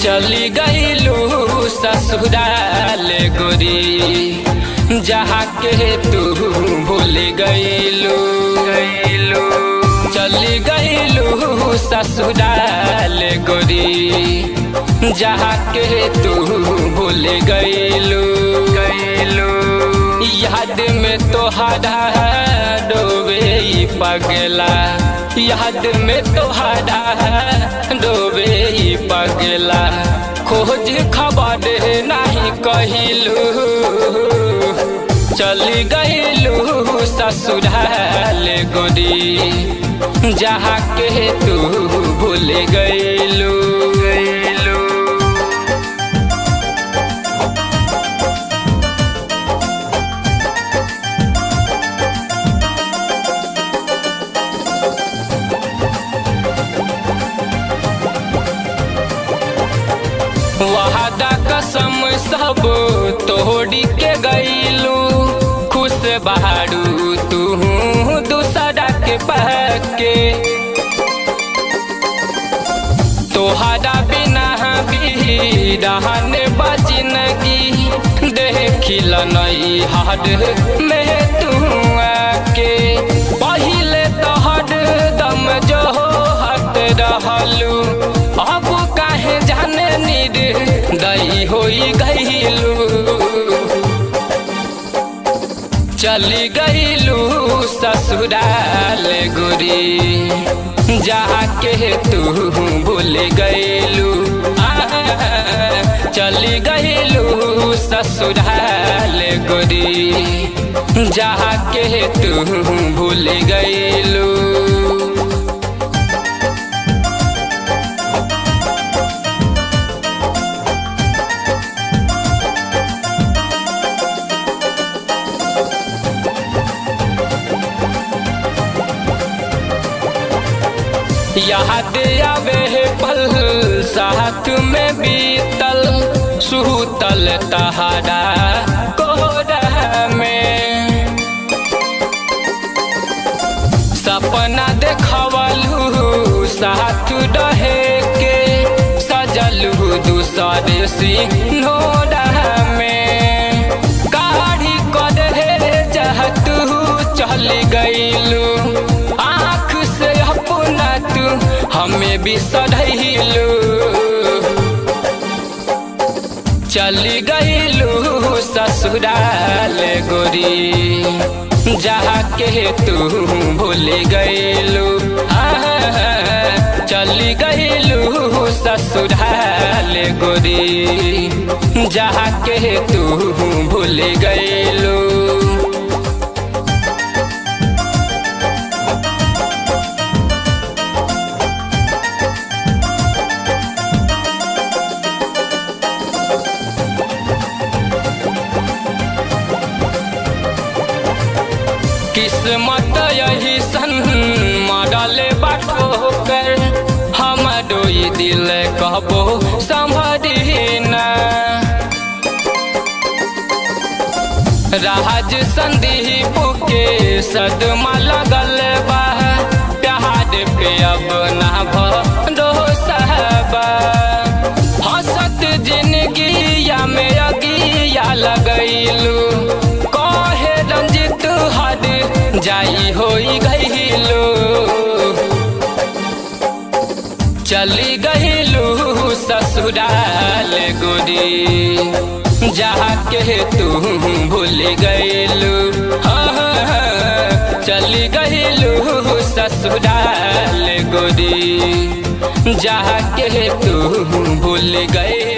चली गईलू ससुराल गोरी, जहाँ के तू भूल गईलू। चली गईलू ससुराल गोरी, जहाँ के तू भूल गईलू। याद में तोहरा डोबे पगला, याद में तोहरा डोबे पगला। खोज खबर नहीं कहिलू, चली गईलू ससुराल गोरी, जहाँ के तू भूल गईलू। वादा कसम सब तोड़ी के गईलू, खुश बहारू तू दूसरा के पहके। तोहरा बिना भी रहने बजिनगी, देखिल नहीं हद में तू आके। पहिले तोहर दम जो हत रहलू, अब काहे जाने दई होई गईलू। चली गईलू ससुराल गोरी, जहाँ के तू भूल गईलू। चली गईलू ससुराल गोरी, जहाँ के तू भूल गईलू। याद आवे पल साथ में बीतल, सुतल तहरा कोहरा में। सपना देखवलू साथ रहे के, सजलू दूसरे सिंहोरा में। गाड़ी करे जहतू चल गईलू, आँख से अपना तू हमें भी सधैलू। चली गईलू ससुराल गोरी, जहाँ के तू भूल गईलू। चली गईलू ससुराल गोरी, जहाँ के तू भूल गईलू। किस्मत यही सन मरल बाटो कर, हम डोई दिल कहबो संभरी ना। राज संदीप के सदमा लगल बा, प्यार पे अब ना भरोसा बा। हंसत जिंदगिया में अगिया लगैलू, कहे रंजित हद जाई होई गईलू। चली गईलू ससुराल गोरी, जहाँ के तू भूल गईलू। चली गईलू ससुराल गोरी, जहाँ के तू भूल गई।